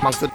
Maksud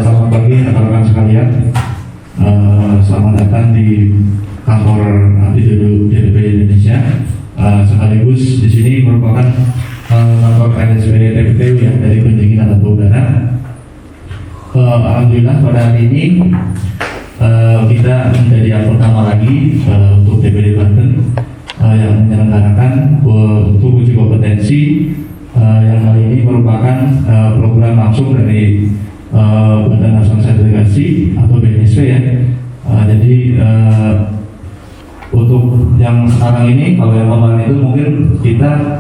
Selamat pagi rekan-rekan sekalian. Selamat datang di kantor Apindo DPP Indonesia. Sekaligus di sini merupakan kantor LSP TPTU ya dari pendingin atau udara. Alhamdulillah pada hari ini kita menjadi yang pertama lagi untuk DPD Banten yang menyelenggarakan untuk uji kompetensi yang hari ini merupakan program langsung dari Badan Nasional Sertifikasi atau BNSP ya. Jadi untuk yang sekarang ini, kalau yang kemarin itu mungkin kita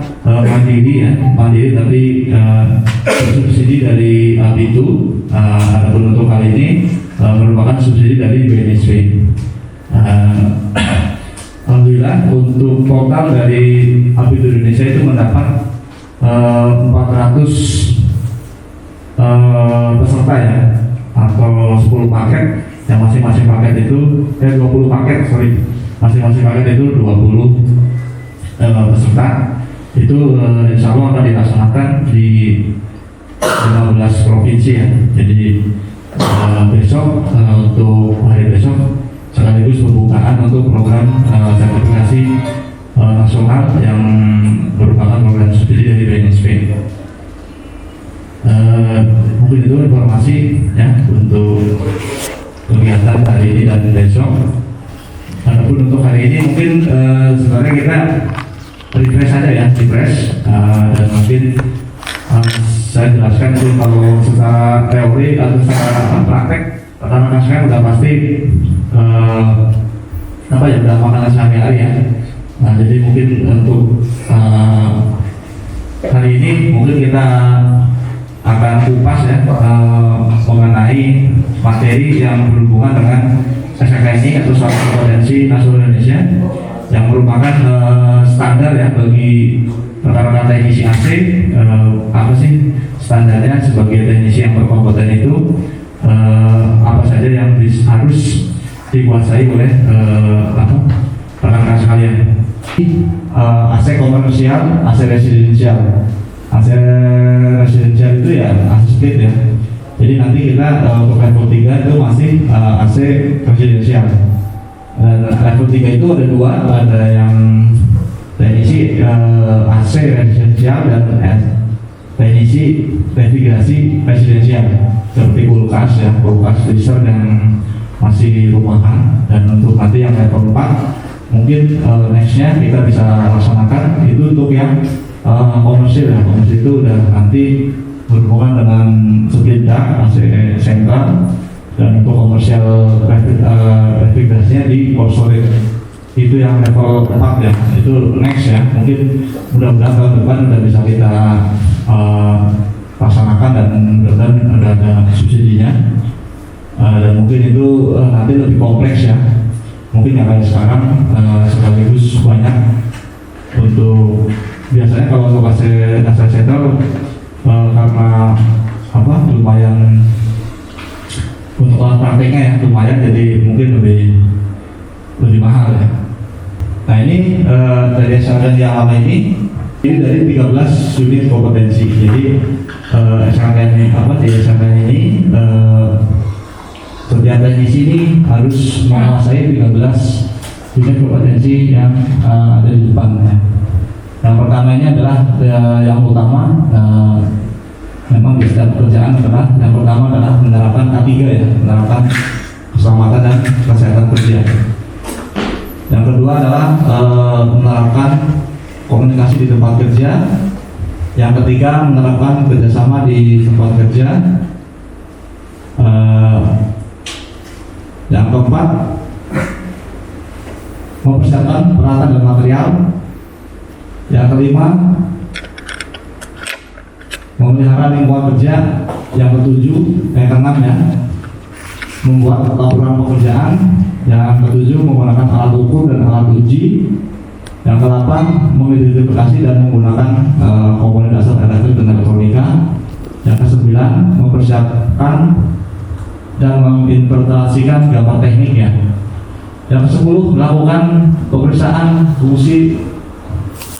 mandiri tapi subsidi dari Apindo. Adapun untuk kali ini merupakan subsidi dari BNSP. Alhamdulillah untuk total dari Apindo Indonesia itu mendapat 400 peserta ya, atau 10 paket yang masing-masing paket itu 20 paket, masing-masing paket itu 20 peserta itu insya Allah akan dilaksanakan di 15 provinsi ya. Jadi besok untuk hari besok sekaligus pembukaan untuk program sertifikasi nasional yang merupakan program subsidi dari BNSP. Mungkin itu informasi ya untuk kegiatan hari ini dan besok. Adapun untuk hari ini mungkin sebenarnya kita refresh saja ya, dan mungkin saya jelaskan itu kalau secara teori atau secara praktek rekan-rekan saya sudah pasti udah makanan sehari-hari ya. Nah, jadi mungkin untuk hari ini mungkin kita akan kupas ya mengenai materi yang berhubungan dengan SKKNI atau Suatu Kompetensi Nasional Indonesia yang merupakan standar ya bagi rekan-rekan teknisi AC. Apa sih standarnya sebagai teknisi yang berkompeten itu, apa saja yang harus dikuasai oleh rekan-rekan sekalian. AC komersial, AC residensial. AC residensial itu ya AC split ya. Jadi nanti kita untuk level 3 itu masih AC residensial. Dan level 3 itu ada dua, ada yang teknisi AC residensial dan teknisi navigasi residensial seperti kulkas ya, kulkas freezer yang masih rumahan. Dan untuk nanti yang level 4 mungkin nextnya kita bisa laksanakan itu untuk yang komersil ya. Komersil itu udah nanti berhubungan dengan Sepindah, AC sentral, dan untuk komersial refrigerasinya di korporat itu yang level 4 ya, itu next ya. Mungkin mudah-mudahan tahun depan udah bisa kita laksanakan dan mudah-mudahan ada subsidinya. dan mungkin itu nanti lebih kompleks ya. Mungkin yang kayak sekarang sekaligus banyak untuk biasanya kalau untuk hasil setel karena apa lumayan untuk alat prakteknya ya lumayan, jadi mungkin lebih mahal ya. Nah ini dari SKKN yang lama ini dari 13 unit kompetensi. Jadi SKKN di SKKN ini setiap teknisi ini harus menguasai 13 unit kompetensi yang ada di depannya. Yang pertama ini adalah yang utama, memang di setiap pekerjaan adalah yang pertama adalah menerapkan K3 ya, menerapkan keselamatan dan kesehatan kerja. Yang kedua adalah menerapkan komunikasi di tempat kerja. Yang ketiga menerapkan kerjasama di tempat kerja. Yang keempat mempersiapkan peralatan dan material. Yang kelima memelihara lingkungan kerja. Yang ketujuh, yang keenam ya, membuat laporan pekerjaan. Yang ketujuh menggunakan alat ukur dan alat uji. Yang kedelapan mengidentifikasi dan menggunakan komponen dasar elektrik dan elektronika. Yang kesembilan mempersiapkan dan menginterpretasikan gambar teknik ya. Yang kesepuluh melakukan pemeriksaan fungsi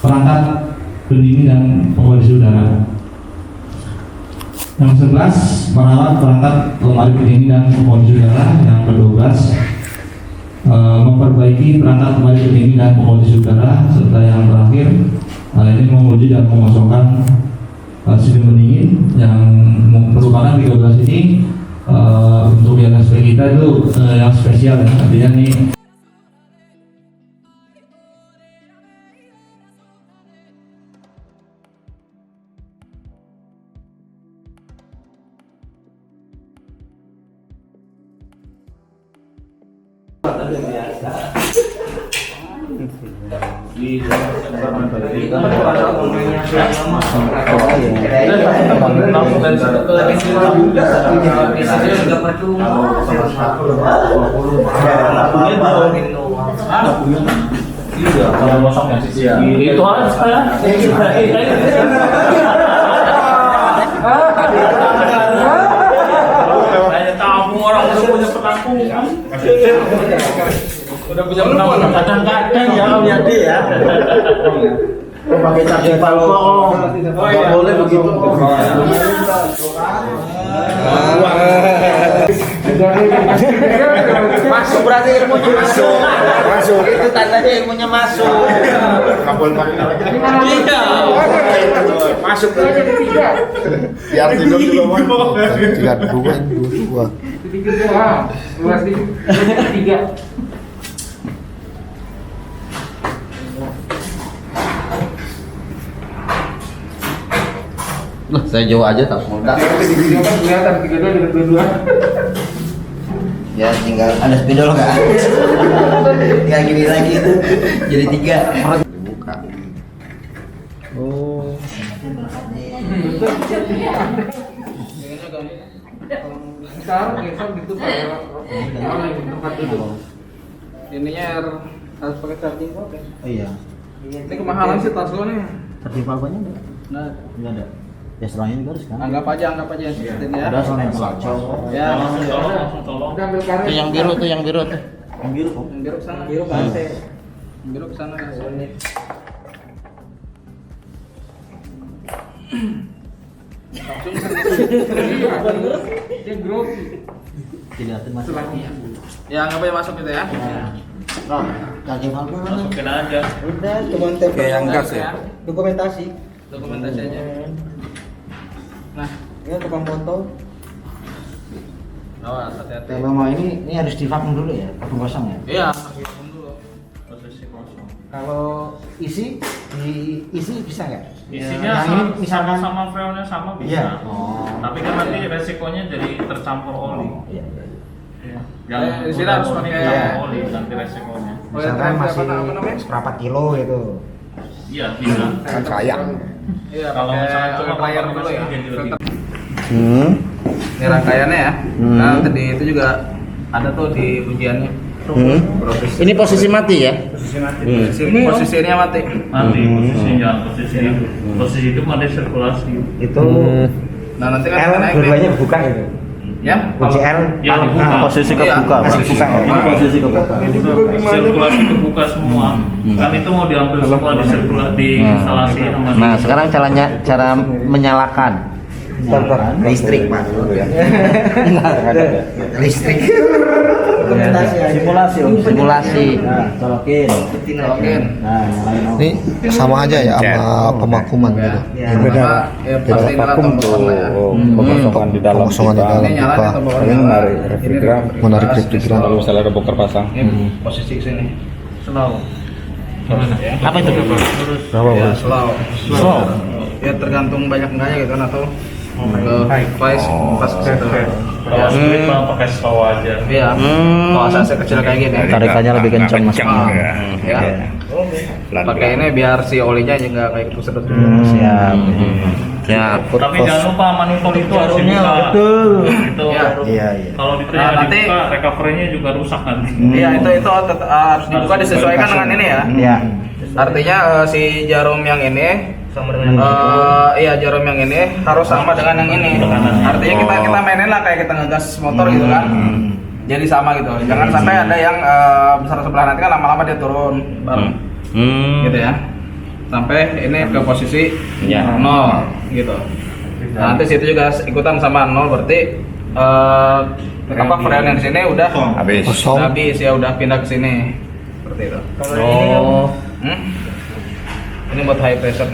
perangkat pendingin dan pengkondisi udara. Yang 11 merawat perangkat lemari pendingin dan pengkondisi udara. Yang ke-12 memperbaiki perangkat lemari pendingin dan pengkondisi udara. Serta yang terakhir ini menguji dan mengosongkan sistem pendingin. Yang merupakan 13 ini untuk yang SP kita itu yang spesial ya, artinya nih itu harus saya tahu orang udah punya penampungan. Udah punya penampungan kadang-kadang ya Om Yadi ya. Pakai cabai palpo nggak boleh begitu. Masuk berarti ilmunya masuk. Masuk itu tandanya ilmunya masuk. Kabel pakai. Iya. Masuk berarti tiga. Biar tidur juga mau. Tiga dua. Tiga. Loh, saya jauh aja tak mau. Kelihatan 32 dengan 22. Ya tinggal ada spidol nggak? Tinggal gini lagi jadi 3. Dibuka. Oh. Sekarang gitu Pak. Tempat duduk. Ininya harus pakai charging kok. Oh iya. Ini kemahalan sih tas lo nih. Charging valve-nya enggak? Enggak ada. Ya setelahnya juga harus kan? Anggap aja yang sistem ya. Ada selain pelacur. Ya. Udah ambil karet. Itu yang biru tuh, yang biru tuh. Yang biru kok. Yang biru sana. Biru kan Yang biru kesana ya. Langsung dia grogi. Dilihatin masuk. Ya anggap aja masuk gitu ya. Nah, charging valve mana? Masukin aja. Udah, cuma tempel. Kayak yang gas ya. Dokumentasi. Dokumentasi aja. Nah, Ya tukang foto. awas hati-hati. Kalau mau ini harus di vakum dulu ya, vakum kosong ya. Iya, vakum dulu. Posisi kosong. Kalau isi bisa nggak? Isinya Yang ini misalkan sama freonnya sama bisa. Iya. Oh. Tapi kan nanti resikonya jadi tercampur oli. Oh, iya, iya. Di sini harus pakai tercampur oli nanti resikonya. Misalkan masih apa namanya? seperempat kilo gitu. Iya bisa. Kan sayang. Iya, Kalau misalnya cuma layar pakai dulu ya. mesin jadi lebih. Hmm. Ini rangkaiannya ya. Nah, tadi itu juga ada tuh di ujiannya. Ini posisi mati ya? Posisinya mati. Mati posisi itu mati sirkulasi. Itu Nah, nanti kan L kita naik dua-duanya nih. buka gitu. Ya, Kunci L Ya dibuka. Posisi Iya, kebuka. masih buka. Ini posisi kebuka. Sirkulasi kebuka semua. Kan itu mau diambil semua di sirkulasi di instalasi sama di- Nah, sekarang cara menyalakan. Listrik Pak. Listrik. Simulasi. Colokin. Oke. Ini sama aja ya sama pemakuman gitu. Beda. Ya, pasti vakum tuh pengosongan di dalam Pengosongan di dalam Ini nyala pipa. atau bawah Paling nyala? menarik refrigeran, menarik refrigeran. Kalau misalnya ada bongkar pasang. Ini posisi ke sini. Slow. Apa itu? Berapa Ya, bos? slow. Ya tergantung banyak enggaknya gitu kan atau ke vice pas ke situ. Kalau split mah pakai slow aja. Iya. Kalau asasnya kecil kayak gini. Tarikannya lebih kencang mas. Ya. Pakai ini biar si olinya aja nggak kayak kesedot. Siap. Siap. Tapi jangan lupa monitor itu harus dibuka. Itu. Ya. Iya. Kalau itu Nah, yang nanti- dibuka, recovery-nya juga rusak nanti. Iya, itu harus dibuka disesuaikan dengan ini ya. Iya. Artinya si jarum yang ini sama dengan iya jarum yang ini harus sama dengan yang ini. Artinya kita mainin lah kayak kita ngegas motor gitu kan. Jadi sama gitu. Jangan sampai ada yang besar sebelah nanti kan lama-lama dia turun bareng. Gitu ya. Sampai ini ke posisi 0 gitu. Nah, nanti situ juga ikutan sama 0 berarti apa freon yang di sini udah Kosong. habis ya udah pindah ke sini. Seperti itu. Oh. Ini buat high pressure.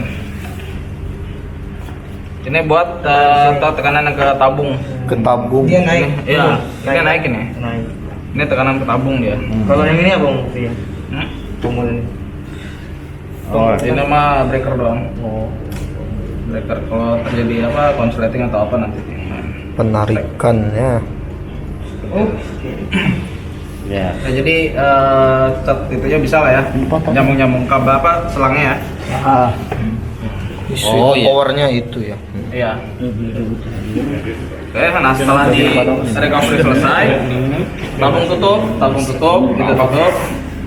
Ini buat tekanan ke tabung. Ketabung. Dia naik. Iya, ini naik ini. Naik. Ini tekanan ke tabung dia. Kalau yang ini apa Bung? Iya. Tumul ini. Ini mah breaker doang. Breaker kalau terjadi apa konsleting atau apa nanti. Penarikannya. Ya. Nah, jadi cat itunya bisa lah ya. Nyambung kabel apa selangnya ya. Oh, iya. Powernya itu ya. Iya. Oke, nah setelah di recovery selesai, tabung tutup, itu tutup.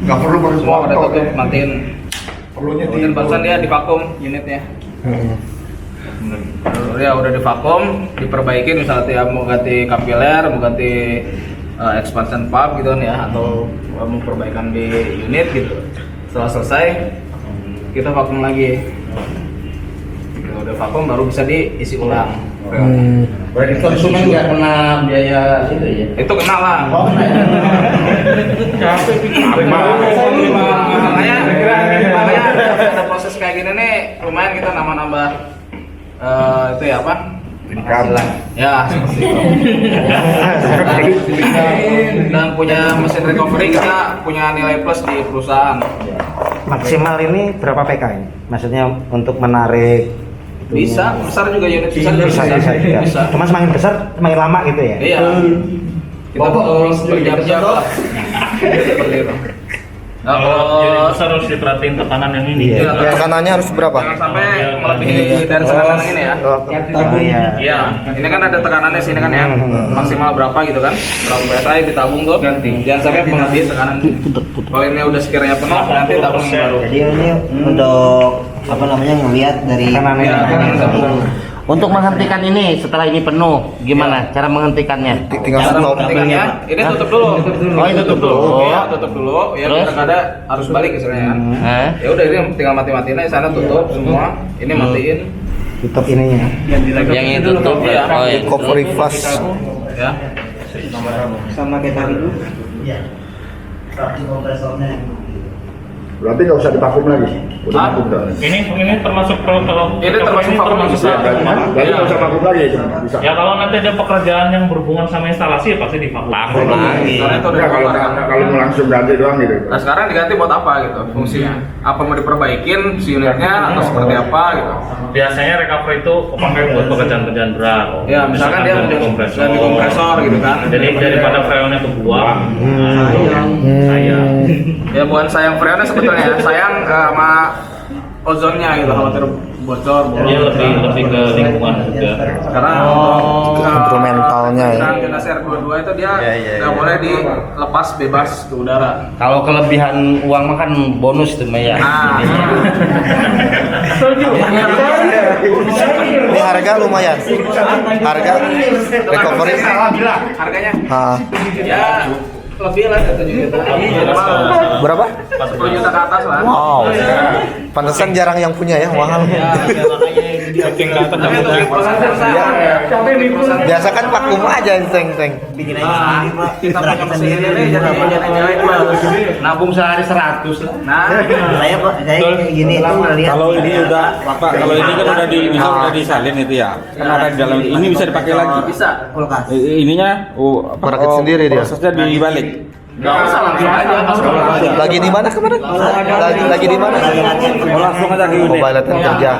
Gak perlu semua udah tutup, matiin. Kemudian barusan dia divakum unitnya. Ya udah divakum, diperbaiki misalnya dia mau ganti kapiler, mau ganti expansion pump gitu ya, atau mau perbaikan di unit gitu. Setelah selesai, kita vakum lagi. Udah vakum baru bisa diisi ulang. Berarti konsumen nggak kena biaya itu ya? Itu kena lah. Makanya ada proses kayak gini nih lumayan kita nambah itu ya apa? Penghasilan. Ya seperti itu. Dan punya mesin recovery kita punya nilai plus di perusahaan. Maksimal ini berapa PK ini? Maksudnya untuk menarik Bisa, besar juga unit bisa. Bisa. Cuma semakin besar semakin lama gitu ya. Iya. Kita betul berjam-jam lah. Seperti itu. Nah, Kalau unit kalau besar harus diperhatiin tekanan yang ini. Iya. Tekanannya harus berapa? jangan sampai melebihi dari tekanan yang ini ya. Iya. Iya, ini kan ada tekanannya sini kan ya, maksimal berapa gitu kan? Berapa PSI ditabung tuh? Jangan sampai melebihi tekanan. Kalau ini udah sekiranya penuh, nanti tabung yang baru. Jadi ini untuk apa namanya ngelihat dari Iya, tekanan tabung. Untuk menghentikan ini setelah ini penuh, gimana cara menghentikannya? Tinggal Cara stop. penghentikannya, ini tutup dulu. Oh, ini tutup dulu. Iya, tutup dulu. Ya Terus? kadang-kadang harus balik istilahnya kan. Ya udah ini tinggal mati-matiin aja, sana tutup semua. Ini matiin. tutup ininya. Yang itu tutup Iya. ya? Oh, ya. Recovery flash. Ya. Sama kayak tadi itu. Iya. Berarti nggak usah divakum lagi. Ah, Ini termasuk kalau Ini termasuk vakum bisa. Berarti nggak usah vakum lagi. Bisa. Ya kalau nanti ada pekerjaan yang berhubungan sama instalasi ya pasti divakum. Vakum lagi. Karena itu udah Enggak, kalau mau langsung ganti doang gitu. Nah sekarang diganti buat apa gitu fungsinya? Apa mau diperbaikin si unitnya atau seperti apa gitu? Biasanya recovery itu pakai buat pekerjaan-pekerjaan berat. Ya misalkan dia ganti kompresor. ganti kompresor gitu kan. Jadi daripada freonnya kebuang, sayang. Ya bukan sayang freonnya sebetulnya, sayang sama ozonnya gitu, khawatir bocor, Dia lebih ke lingkungan juga. Karena Instrumentalnya ya. Generasi R22 itu dia nggak boleh dilepas bebas ke udara. Kalau kelebihan uang mah kan bonus tuh Maya. Ini harga lumayan. Harga recovery. Harganya Ya. ya lebih lah 7 juta. Berapa? 10 juta ke atas lah. Wow. Pantesan jarang yang punya ya, mahal. Biasa kan vakum aja teng. Bikin aja sendiri Pak. Kita punya mesin ini jadi nyalain Nabung sehari 100 lah. Nah, Saya Pak, saya kayak gini tuh ngeliat. Kalau ini udah Pak, kalau ini kan udah disalin itu ya. Kan ada di dalam ini bisa dipakai lagi. bisa. Kulkas. Ininya Merakit sendiri dia. prosesnya dibalik. Nggak usah langsung aja. Lagi di mana kemarin? Lagi di mana? Langsung aja ke unit. Mobile latihan kerja.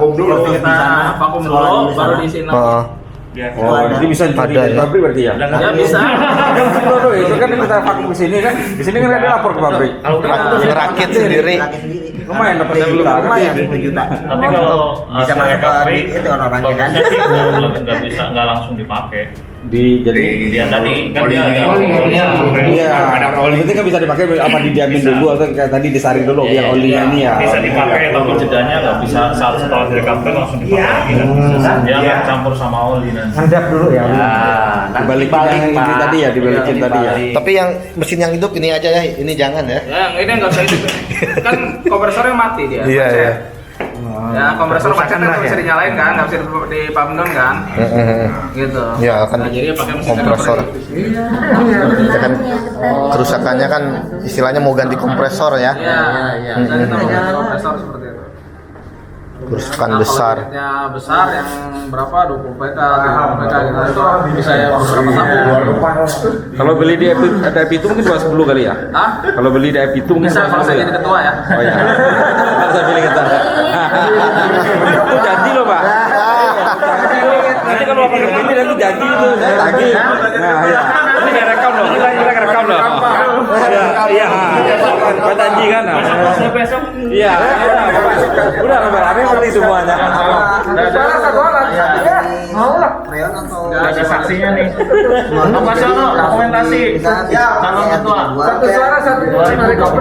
Kita vakum dulu, baru di sini. Oh, jadi bisa Ada jadi ya? pabrik berarti ya? Ya bisa. Itu kan kita vakum ke sini kan. Di sini kan ada lapor ke pabrik. Ngerakit sendiri. Rakit sendiri. Lumayan dapat 1 juta. Lumayan 10 juta. Tapi kalau Bisa masuk ke itu orang-orangnya kan. nggak bisa nggak langsung dipakai. Jadi Dia tadi kan dia iya, oli itu kan bisa dipakai apa didiamin dulu atau kayak tadi disaring dulu biar olinya ini ya. bisa dipakai tapi jedanya nggak bisa saat setelah recovery langsung dipakai lagi kan. Dia akan campur sama oli nanti. Dibalikin yang ini tadi ya, dibalikin tadi ya. Tapi yang mesin yang hidup ini aja ya, ini jangan ya. Ya, yang ini nggak usah hidup. Kan kompresornya mati dia. Iya, Macet. iya. Ya, kompresor macet kan nggak bisa dinyalain kan, nggak bisa di pump down kan. Gitu. Ya kan Nah, jadi pakai mesin kompresor. Ya kan kerusakannya kan istilahnya mau ganti kompresor ya. Iya. Dan itu mengganti kompresor seperti itu. Kerusakan Nah, besar. kalau unitnya besar yang berapa 20 PK, 30 PK gitu itu bisa ya beberapa tahun. Kalau beli di DP itu mungkin 10 kali ya? Hah? Kalau beli di DP itu mungkin Bisa kalau saya jadi ketua ya. Oh iya. Harus saya pilih kita. Itu janji loh Pak. Nanti kalau Bapak ini nanti janji itu saya tagih. Nah ya. Ini nggak rekam loh. Kita rekam loh. Iya. Pak janji kan. Besok Iya. Udah kabar seperti semuanya. Freon atau nggak ada saksinya nih. Apa sih lo dokumentasi? Calon ketua. Satu suara satu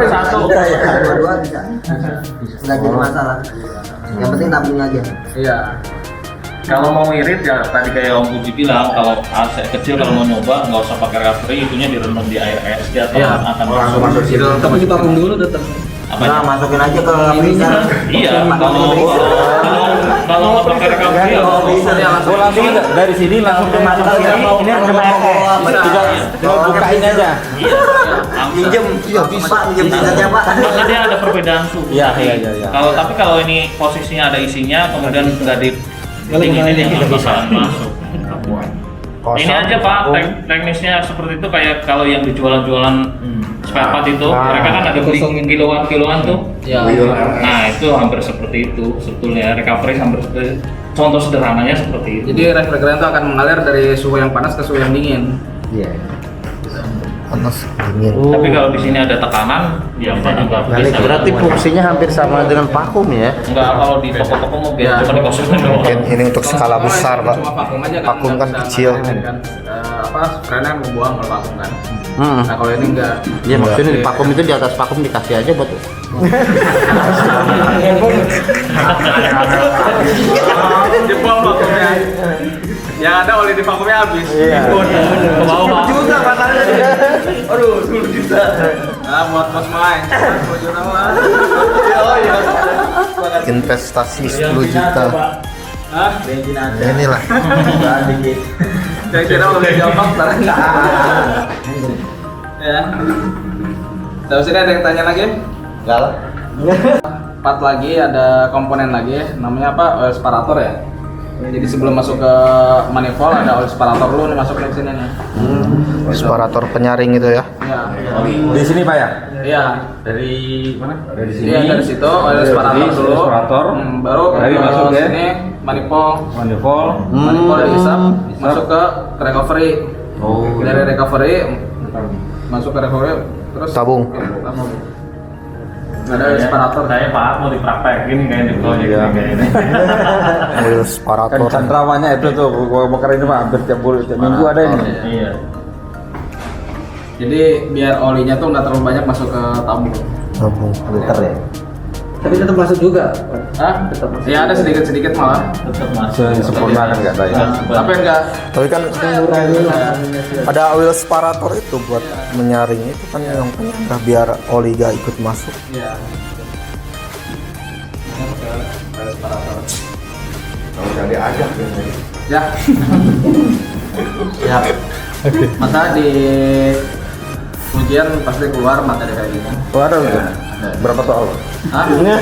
Satu. dua-dua bisa. Nggak jadi masalah. Yang penting nabung aja. Iya. Kalau mau irit ya tadi kayak Om Puji bilang kalau AC kecil kalau mau nyoba nggak usah pakai recovery, itunya direndam di air es dia akan masuk. Tapi ditaruh dulu tetap. Nah, masukin aja ke freezer. Iya, kalau mau pakai recovery ya Oh langsung aja dari sini langsung ke mana? Ini sama tinggal bukain aja. iya, langsung. Minjem, iya bisa. Pak, minjem freezernya Pak. Karena dia ada perbedaan suhu. Iya. Tapi kalau ini posisinya ada isinya kemudian nggak di dinginin ya nggak bakalan masuk. Ini aja Pak, teknisnya seperti itu kayak kalau yang di jualan-jualan spare part itu, mereka kan ada beli kiloan tuh. Ya. Nah itu hampir seperti itu sebetulnya recovery hampir seperti contoh sederhananya seperti itu. Jadi refrigeran itu akan mengalir dari suhu yang panas ke suhu yang dingin. Iya. Panas dingin. Tapi kalau di sini ada tekanan, ya nggak bisa. Berarti fungsinya hampir sama dengan vakum ya? Enggak, kalau di toko-toko mungkin Ya. cuma dikosongin doang. Mungkin ini untuk skala besar pak. Cuma vakum aja kan. Vakum nggak kan bisa kecil. ngalahin kan. Spraynya membuang kalau vakum kan. Nah kalau ini enggak. Iya maksudnya di vakum itu di atas vakum dikasih aja buat Jebol vakumnya. Yang ada oli di vakumnya habis. Iya. Ke bawah. 10 juta katanya dia. Aduh, 10 juta. Ah, buat bos main. 10 juta mah. Oh iya. Investasi 10 juta. Hah? Bensin ada. Ya, inilah. Kira-kira udah jawab sekarang. Ya. Terus ini ada yang tanya lagi? Enggak lah. Part lagi ada komponen lagi namanya apa? Oil separator ya. Jadi sebelum masuk ke manifold ada oil separator dulu nih masuk ke sini nih. Separator penyaring itu ya. Iya. Di sini Pak ya? Iya. Dari mana? Dari sini. Iya dari situ oil separator Jadi, dulu. separator. Baru Dari ke masuk ya? sini manifold. Manifold. Manifold dihisap masuk ke recovery. Oh. Dari recovery masuk ke recovery terus Tabung. Tabung. Ada separator. Saya Pak mau dipraktekin kayak di proyek Iya. kayak ini. Oil Kan separator. cendrawanya itu tuh bakar ini Pak hampir tiap minggu ada ini. Iya. Jadi biar olinya tuh nggak terlalu banyak masuk ke tabung. Filter ya. Tapi tetap masuk juga. Hah? Ya ada sedikit-sedikit malah. Tetap masuk. Sempurna kan nggak ada ya. Tapi enggak. Tapi kan ada oil separator itu buat menyaring itu kan yang penyangga biar oli gak ikut masuk. Iya. Kalau jadi ada Ya. Ya. Maka di ujian pasti keluar materi kayak gini. Oh ada gitu. Berapa soal? Hah? Udah.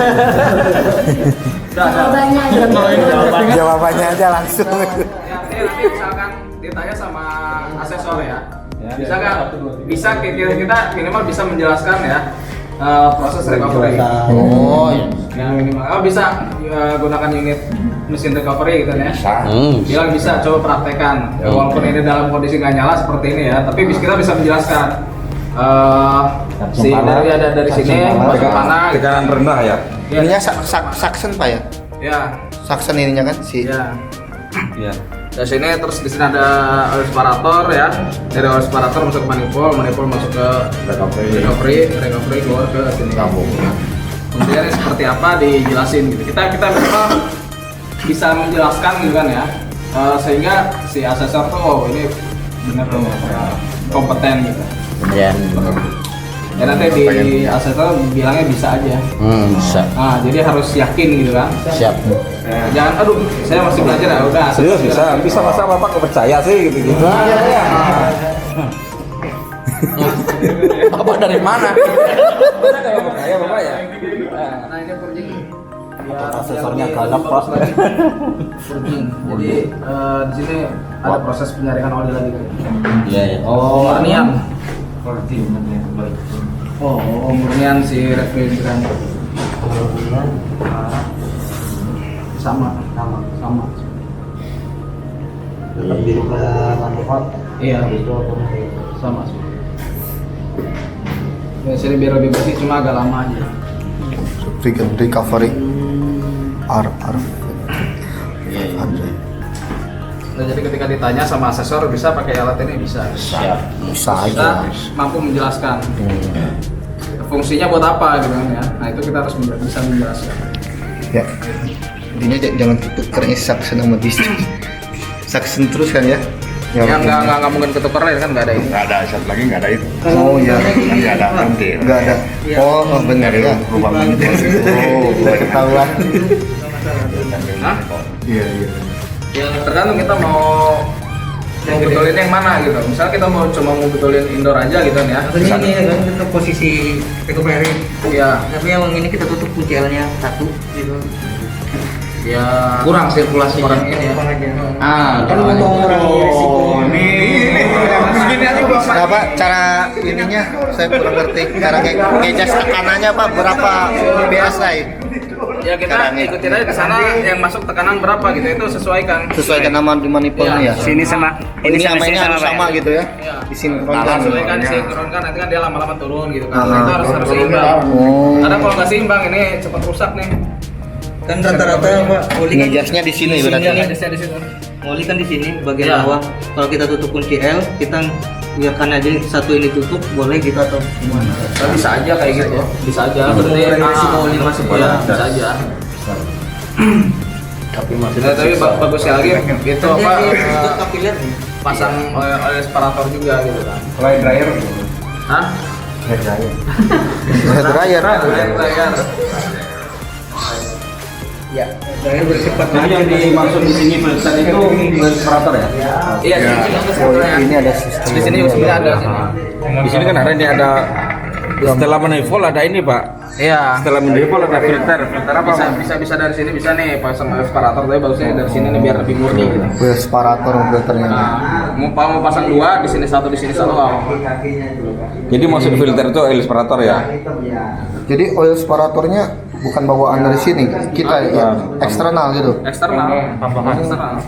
jawabannya aja langsung. Ya, ini nanti misalkan ditanya sama asesor ya. Bisa nggak? Bisa kita minimal bisa menjelaskan ya proses recovery. Oh, iya. Ya minimal. Oh bisa gunakan unit mesin recovery gitu ya. Bilang bisa, coba praktekan. Ya, walaupun ini dalam kondisi nggak nyala seperti ini ya, tapi kita bisa menjelaskan. Dari sini masuk mana? Gitu. Tekanan rendah ya. Ya. Ininya suction Pak ya? Ya. Suction ininya kan si. Ya. Iya. Dari sini terus di sini ada oil separator ya. Dari oil separator masuk ke manifold masuk ke recovery keluar ke sini. Fungsinya seperti apa dijelasin gitu. Kita memang bisa menjelaskan gitu kan ya. Sehingga si asesor tuh oh ini benar kompeten gitu. Ya. Ya nanti di asesor bilangnya bisa aja. Bisa. Nah, jadi harus yakin gitu kan. Siap. Jangan aduh, saya masih belajar ya udah. Serius bisa masa Bapak nggak percaya sih gitu. Bapak dari mana? Masa nggak percaya Bapak ya? Nah, ini purging. Asesornya galak, Pak. Purging. Jadi di sini ada proses penyaringan oli lagi. Iya ya. Murnian. Murnian si refrigeran. Sama. Lebih ke manifold. Iya. Sama. Ya, sini biar lebih bersih cuma agak lama aja. Recovery. R. Nah, jadi ketika ditanya sama asesor bisa pakai alat ini bisa. Bisa Kita aja. mampu menjelaskan fungsinya buat apa gitu kan ya. Nah itu kita harus bisa menjelaskan. Ya. Intinya jangan tukernya suction sama discharge. Suction terus kan ya? Yang nggak mungkin ketukar lain kan nggak ada ini. Nggak ada, satu lagi nggak ada itu. Oh ya. Nggak ada nanti. Enggak ada. Oh, benar ya. Rumah manifold itu. Oh, baru ketahuan. Hah? Iya. Ya tergantung kita mau betulin yang mana gitu. Misalnya kita cuma mau betulin indoor aja gitu kan ya. Maksudnya ini ya kan kita posisi recovery. Ya, Tapi yang ini kita tutup kunci L-nya satu gitu. ya kurang sirkulasi orang ini ya. Kan mengurangi risiko. Begini aja Bapak. Kenapa cara ininya saya kurang ngerti. Cara ngejas tekanannya Pak berapa biasa ya? Ya kita ikutin aja ke sana yang masuk tekanan berapa gitu itu sesuaikan. Sesuaikan nama di manifoldnya ya. Sini sama Ini sama ini harus sama gitu ya. Iya. Disinkronkan. Sesuaikan disinkronkan nanti kan dia lama-lama turun gitu kan. Ah. Itu harus seimbang. Oh. Karena kalau nggak seimbang ini cepat rusak nih. Kan rata-rata Pak, oli kan Ngejasnya di sini di berarti. sini. Ngejasnya di situ. Oli kan di sini bagian Iya. bawah. Kalau kita tutup kunci L, kita biarkan aja satu ini tutup, boleh gitu atau gimana? Nah, bisa aja kayak gitu. Bisa aja. Berarti Resiko oli masuk. ya, bisa aja. Tapi bagusnya lagi itu apa Itu kapiler nih. pasang oil separator juga gitu kan. Mulai dryer. Hah? Dryer. Dryer. Ya, saya bersifat Jadi yang dimaksud di sini filter itu separator ya? Iya, di sini juga sebetulnya. Ini ada sistem. Di sini juga sebenarnya ada sini. Di sini kan ada ini ada setelah manifold ada ini Pak. Iya. Setelah manifold ada filter. Filter apa? Bisa dari sini bisa nih pasang separator tapi bagusnya dari sini nih biar lebih murni gitu. Oil separator filternya. Nah, mau pasang dua di sini satu Jadi maksud filter itu oil separator ya? Jadi oil separatornya bukan bawaan dari sini, kita ya eksternal gitu. eksternal. Eksternal.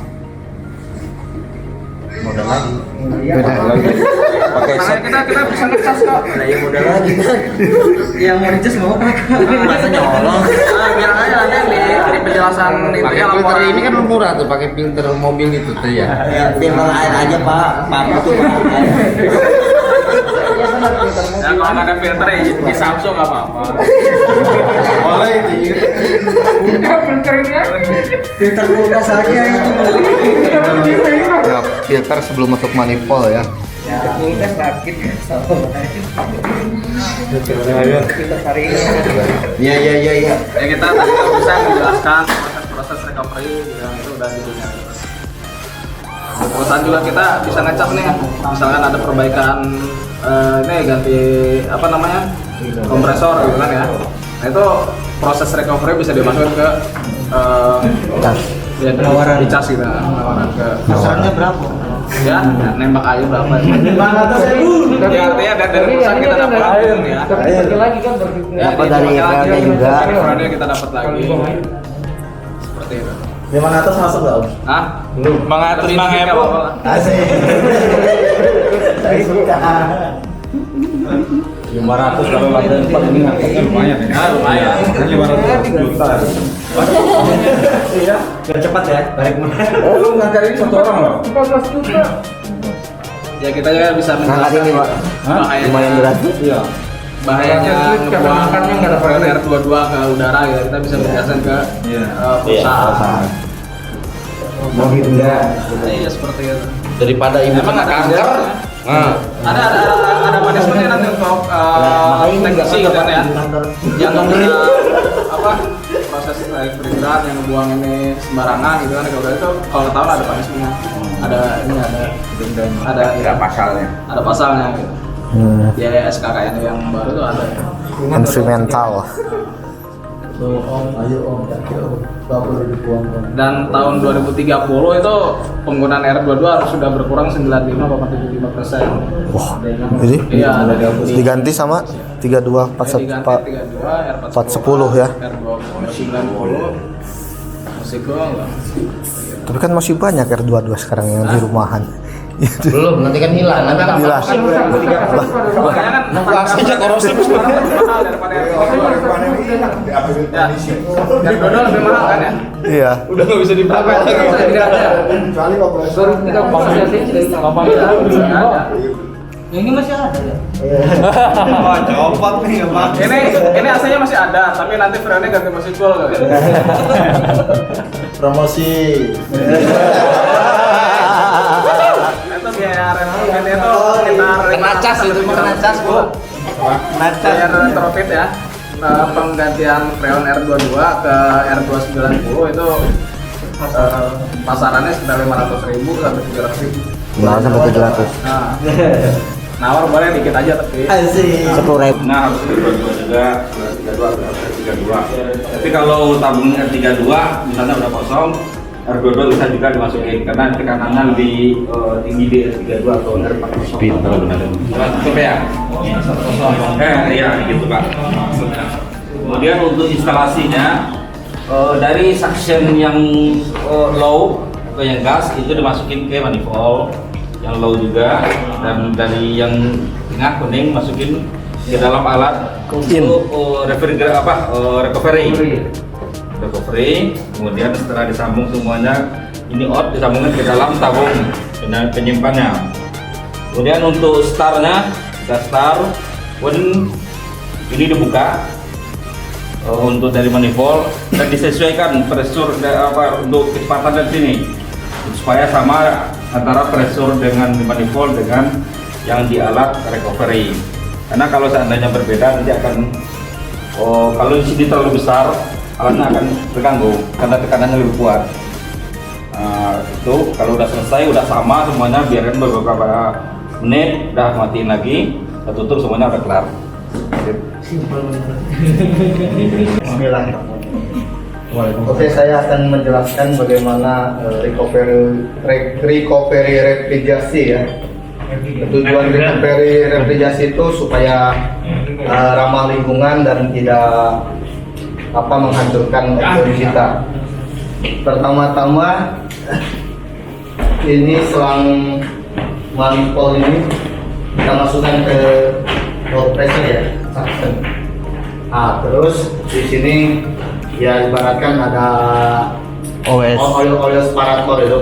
modal lagi. Pakai Makanya kita bisa ngecas kok. Ada yang modal lagi kan. Yang mau dicas mau apa? Masa nyolong. Biar aja nanti di penjelasan itu pakai ya filter laporan. ini kan murah tuh, pakai filter mobil itu tuh ya. Ya, filter air aja Pak. Pak itu Pak. Ya kalau ada filter ya di Samsung nggak apa-apa. Boleh itu. Filter kulkas aja itu. Ya, filter sebelum masuk manifold ya. Kulkas sakit. Iya. Ya kita tadi nggak bisa menjelaskan proses recovery yang itu udah di dunia. Perusahaan juga kita bisa ngecap nih, misalkan ada perbaikan ini ganti apa namanya kompresor gitu kan ya. Nah itu proses recovery bisa dimasukin ke ya, Penawaran. di cas gitu, penawaran ke Besarnya berapa? ya nembak aja berapa ya artinya dari perusahaan kita dapat ya Dapat dari FL-nya juga. FL-nya kita dapat lagi seperti itu. 500 masuk nggak Om? Hah? Belum. Mengatur Bang Epo. Asik. Saya suka. 500 kalau ada 4 ini ngangkatnya lumayan ya. Ah, lumayan. Kan 500 juta. Iya, biar cepat ya. Tarik mana? Lu ngangkat ini satu orang loh. 14 juta. Ya kita juga bisa Ngangkat ini Pak. bahayanya Lumayan berat. Iya. bahayanya ngebuang freon R22 ke udara ya, kita bisa menjelaskan ke perusahaan. Mau gitu enggak? Iya seperti itu. Daripada ibu Emang kena ada kanker. Nah, ada manajemennya nanti untuk teknisi gitu kan ya, yang apa proses berat yang ngebuang ini sembarangan gitu kan, kalau itu kalau ketahuan ada punishmentnya, ada ini ada pasalnya. ada pasalnya gitu. Biaya SKKN yang baru tuh ada. Instrumental. Ayo Om, Om dibuang Om. Dan tahun 2030 itu penggunaan R22 harus sudah berkurang 95,75%. Wah, jadi Iya, diganti sama 32 diganti 32 410 ya. R290 masih kurang lah. Tapi kan masih banyak R22 sekarang yang di rumahan. Belum, nanti kan hilang. Nanti kan Hilang. Makanya kan langsung aja korosif. mahal daripada R22. Ya, R22 lebih mahal kan ya? Iya. Udah nggak bisa dipakai lagi. Tidak ada. Kecuali kalau Sorry, kita pamit Yang ini masih ada ya? Wah, copot nih Pak. Ini AC-nya masih ada, tapi nanti freonnya ganti mesin cool kan? Promosi. Itu biaya retrofit itu sekitar Kena cas itu mah kena cas Bu. biaya retrofit ya. Penggantian freon R22 ke R290 itu pasarannya sekitar 500.000 sampai 700.000. 5 sampai 700. Nah, nawar boleh dikit aja tapi. Asik. 10.000. Nah harus R22 juga, R32 atau R32. Tapi kalau tabung R32 misalnya udah kosong, R22 bisa juga dimasukin karena tekanannya lebih tinggi di R32 atau R40. Pintar benar. Cukup ya? Iya gitu Pak. Kemudian untuk instalasinya dari suction yang low atau yang gas itu dimasukin ke manifold yang low juga, dan dari yang tengah kuning masukin ke dalam alat untuk recovery. Kemudian setelah disambung semuanya ini out, disambungkan ke dalam tabung dengan penyimpannya. Kemudian untuk startnya kita start pun ini dibuka untuk dari manifold dan disesuaikan pressure untuk kecepatan dari sini supaya sama antara pressure dengan manifold dengan yang di alat recovery. Karena kalau seandainya berbeda nanti akan kalau di sini terlalu besar alatnya akan terganggu karena tekanannya lebih kuat. Itu kalau udah selesai udah sama semuanya, biarkan beberapa menit, udah matiin lagi, kita tutup semuanya udah kelar. Bismillah. Oke, saya akan menjelaskan bagaimana recovery refrigerasi ya. Tujuan recovery refrigerasi itu supaya ramah lingkungan dan tidak menghancurkan ekosistem kita. Pertama-tama ini selang manifold ini kita masukkan ke low pressure ya, suction. Nah, terus di sini ya ibaratkan ada oil separator itu,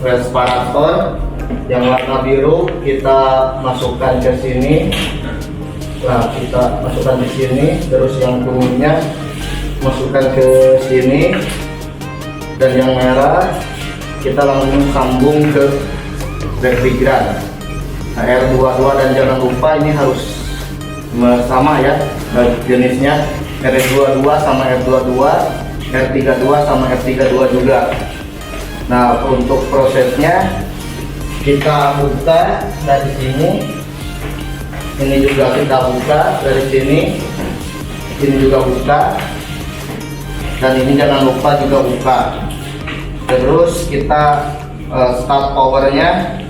oil separator yang warna biru kita masukkan ke sini. Nah, kita masukkan di sini, terus yang kuningnya masukkan ke sini, dan yang merah kita langsung sambung ke refrigeran. Nah, R22, dan jangan lupa ini harus sama ya jenisnya, R22 sama R22, R32 sama R32 juga. Nah, untuk prosesnya kita buka dari sini, ini juga kita buka dari sini, ini juga buka, dan ini jangan lupa juga buka. Terus kita start powernya.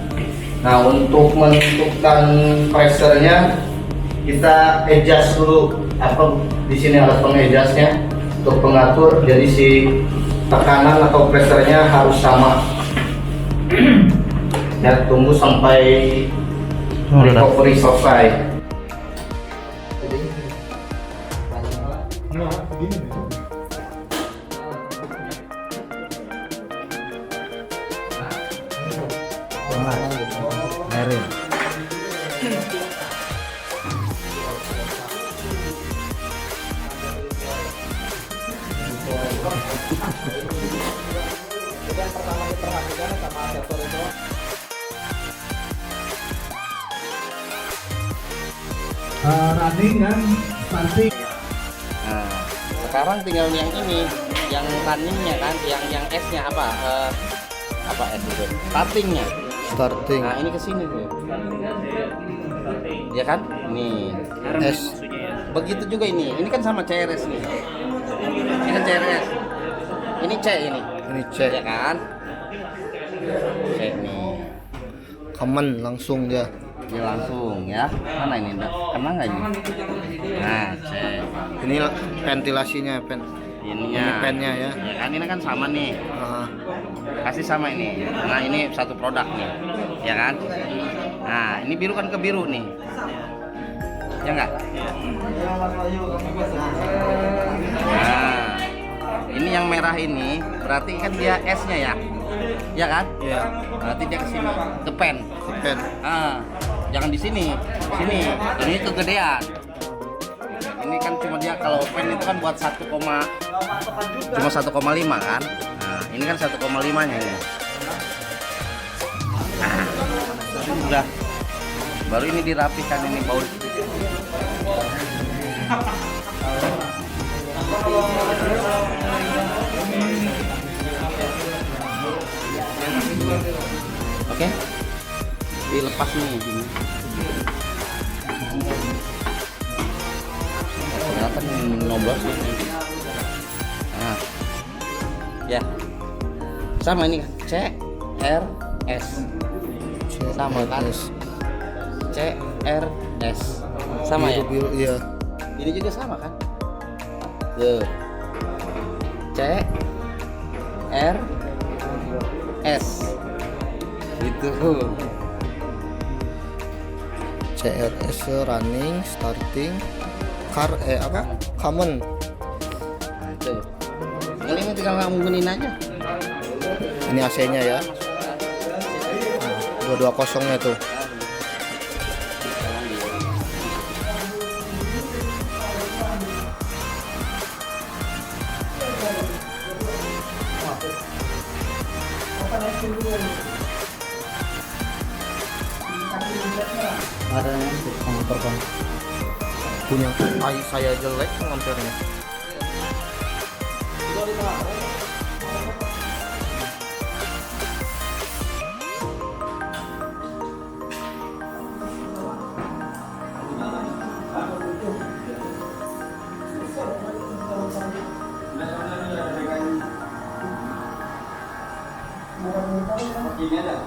Nah, untuk menentukan pressure-nya kita adjust dulu, apa di sini alat pengejasnya untuk pengatur, jadi si tekanan atau pressure-nya harus sama. Ya, tunggu sampai recovery selesai. Running dan starting. Nah, sekarang tinggal yang ini, yang runningnya kan, yang S-nya apa? Apa S itu? Startingnya. Starting Nah, ini ke sini tuh. Ya kan? Nih. S. Begitu juga ini. Ini kan sama CRS nih. Ini kan CRS. Ini C ini. Ini C. Ya kan? C nih. Common langsung dia. Dia langsung ya. Mana ini? Kena nggak ini? Nah, C. Ini ventilasinya, Ininya. Ini pennya ya. Ya kan ini kan sama nih. Kasih sama ini. Nah, ini satu produk nih. Ya kan? Nah, ini biru kan ke biru nih. Ya enggak? Nah, ini yang merah ini berarti kan dia S-nya ya. Ya kan? Iya. Berarti dia ke sini, ke pen. Pen. Ah, jangan di sini. Sini. Ini kegedean. Ini kan cuma dia, kalau pen itu kan buat 1,5 kan. Nah, ini kan 1,5 nya ini. Nah, udah. Baru ini dirapikan ini baut. Oke. Dilepas nih gini. Kelihatan nyoblos ini. Nah. Ya. Sama ini C R S. Sama kan? C R S. Sama ya? Biru, iya. Ini juga sama kan? Tuh. C R S. Gitu. CRS running, starting, common. Nah, itu. Kali ini tinggal ngomongin aja. Ini AC-nya ya. 220-nya tuh. Ada yang komputer kan punya saya jelek ngampernya. Ini ada.